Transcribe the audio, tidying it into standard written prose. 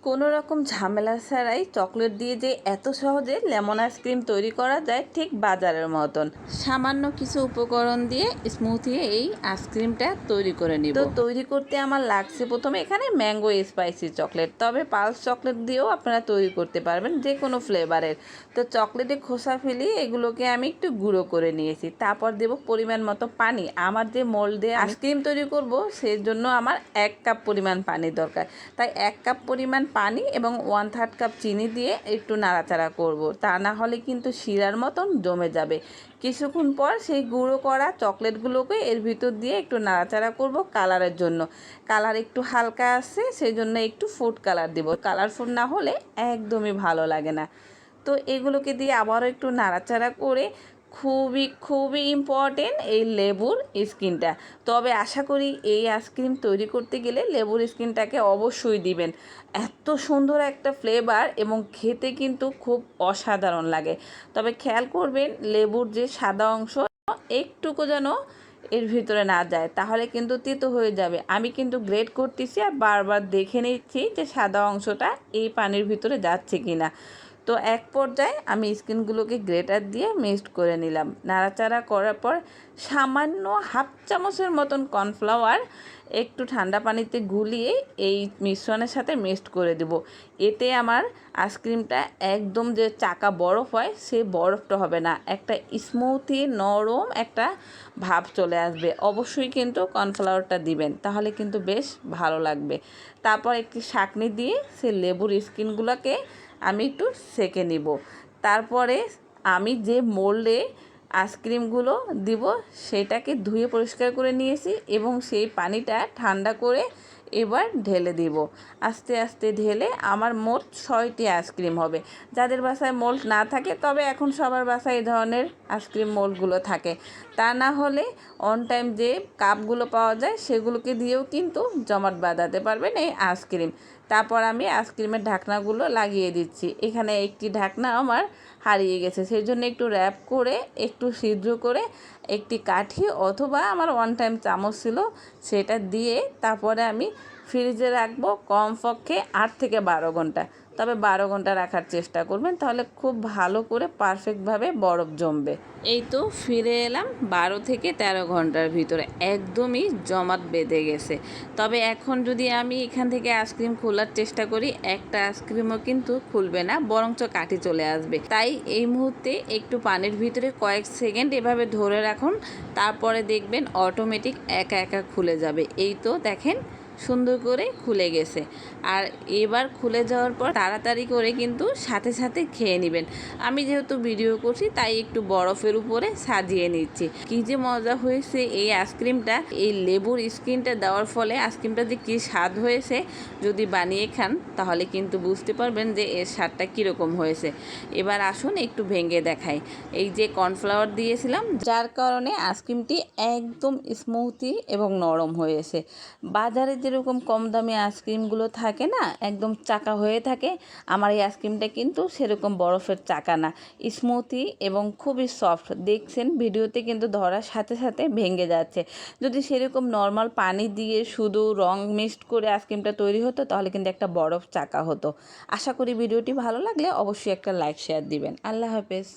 কোনো রকম ঝামেলা ছাড়াই চকলেট দিয়ে যে এত সহজে লেমন আইসক্রিম তৈরি করা যায় ঠিক বাজারের মতন। সামান্য কিছু উপকরণ দিয়ে স্মুথি এই আইসক্রিমটা তৈরি করে নিব। তো তৈরি করতে আমার লাগছে প্রথমে এখানে ম্যাঙ্গো স্পাইসি চকলেট, তবে পালস চকলেট দিয়েও আপনারা তৈরি করতে পারবেন যে কোনো ফ্লেভারের। তো চকলেটে খোসা ফেলি এগুলোকে আমি একটু গুঁড়ো করে নিয়েছি। তারপর দেব পরিমাণ মতো পানি। আমার যে মোল্ডে আইসক্রিম তৈরি করব সেই জন্য আমার 1 কাপ পরিমাণ পানি দরকার, তাই 1 কাপ পরিমাণ পানি এবং 1/3 কাপ চিনি দিয়ে একটু নাড়াচাড়া করব, তা না হলে কিন্তু শিরার মতন জমে যাবে। কিছুক্ষণ পর সেই গুঁড়ো করা চকলেটগুলোকে এর ভিতর দিয়ে একটু নাড়াচাড়া করব কালারের জন্য। কালার একটু হালকা আসছে সেই জন্য একটু ফুড কালার দেব, কালারফুল না হলে একদমই ভালো লাগে না। তো এগুলোকে দিয়ে আবারও একটু নাড়াচাড়া করে খুবই ইম্পর্টেন্ট এই লেবুর স্কিনটা। তবে আশা করি এই আইসক্রিম তৈরি করতে গেলে লেবুর স্কিনটাকে অবশ্যই দিবেন। এত সুন্দর একটা ফ্লেভার এবং খেতে কিন্তু খুব অসাধারণ লাগে। তবে খেয়াল করবেন লেবুর যে সাদা অংশ একটুকু যেন এর ভিতরে না যায়, তাহলে কিন্তু তিতো হয়ে যাবে। আমি কিন্তু গ্রেট করতেছি আর বারবার দেখে নিচ্ছি যে সাদা অংশটা এই পানির ভিতরে যাচ্ছে কিনা। তো এক পর্যায়ে আমি স্কিনগুলোকে গ্রেটার দিয়ে মিক্সড করে নিলাম। নাড়াচাড়া করার পর সামান্য হাফ চামচের মতন কর্নফ্লাওয়ার একটু ঠান্ডা পানিতে গুলিয়ে এই মিশ্রণের সাথে মিক্সড করে দেব। এতে আমার আইসক্রিমটা একদম যে চাকা বরফ হয় সেই বরফটা হবে না, একটা স্মুথি নরম একটা ভাব চলে আসবে। অবশ্যই কিন্তু কর্নফ্লাওয়ারটা দিবেন, তাহলে কিন্তু বেশ ভালো লাগবে। তারপর একটি ছাঁকনি দিয়ে সে লেবুর স্কিনগুলোকে আমি একটু সেঁকে নিব। তারপরে আমি যে মোল্ডে আইসক্রিমগুলো দিব সেটাকে ধুয়ে পরিষ্কার করে নিয়েছি এবং সেই পানিটা ঠান্ডা করে এবার ঢেলে দিব। আস্তে আস্তে ঢেলে আমার মোট 6টি আইসক্রিম হবে। যাদের বাসায় মোল্ড না থাকে, তবে এখন সবার বাসায় এই ধরনের আইসক্রিম মোল্ডগুলো থাকে, তা না হলে অন টাইম যে কাপগুলো পাওয়া যায় সেগুলোকে দিয়েও কিন্তু জমাট বাঁধাতে পারবেন এই আইসক্রিম। তারপর আমি আইসক্রিমের ঢাকনাগুলো লাগিয়ে দিচ্ছি। এখানে একটি ঢাকনা আমার হারিয়ে গেছে, সেই জন্য একটু র্যাপ করে একটু ছিদ্র করে একটি কাঠি অথবা আমার ওয়ান টাইম চামচ ছিল সেটা দিয়ে তারপরে আমি ফ্রিজে রাখবো কমপক্ষে 8 থেকে 12 ঘন্টা। তবে 12 ঘন্টা রাখার চেষ্টা করবেন, তাহলে খুব ভালো করে পারফেক্টভাবে বরফ জমবে। এই তো ফিরে এলাম 12 থেকে 13 ঘন্টার ভিতরে, একদমই জমাট বেঁধে গেছে। তবে এখন যদি আমি এখান থেকে আইসক্রিম খোলার চেষ্টা করি, একটা আইসক্রিমও কিন্তু খুলবে না, বরঞ্চ কাঠি চলে আসবে। তাই এই মুহূর্তে একটু পানির ভিতরে কয়েক সেকেন্ড এভাবে ধরে রাখুন, তারপরে দেখবেন অটোমেটিক একা একা খুলে যাবে। এই তো দেখেন সুন্দর করে খুলে গেছে। আর এবার খুলে যাওয়ার পর তাড়াতাড়ি করে কিন্তু সাথে সাথে খেয়ে নেবেন। আমি যেহেতু ভিডিও করছি তাই একটু বরফের উপরে সাজিয়ে নিচ্ছি। কি যে মজা হয়েছে এই আইসক্রিমটা, এই লেবুর স্কিনটা দেওয়ার ফলে আইসক্রিমটা যে কী স্বাদ হয়েছে, যদি বানিয়ে খান তাহলে কিন্তু বুঝতে পারবেন যে এর স্বাদটা কীরকম হয়েছে। এবার আসুন একটু ভেঙে দেখাই। এই যে কর্নফ্লাওয়ার দিয়েছিলাম যার কারণে আইসক্রিমটি একদম স্মুথি এবং নরম হয়েছে। বাজারে যেরকম কম দামি আইসক্রিমগুলো থাকে না, একদম চাকা হয়ে থাকে, আমার এই আইসক্রিমটা কিন্তু সেরকম বরফের চাকা না, স্মুথি এবং খুবই সফট। দেখছেন ভিডিওতে কিন্তু ধরার সাথে সাথে ভেঙে যাচ্ছে। যদি সেরকম নর্মাল পানি দিয়ে শুধু রং মিক্সড করে আইসক্রিমটা তৈরি হতো তাহলে কিন্তু একটা বরফ চাকা হতো। আশা করি ভিডিওটি ভালো লাগলে অবশ্যই একটা লাইক শেয়ার দিবেন। আল্লাহ হাফেজ।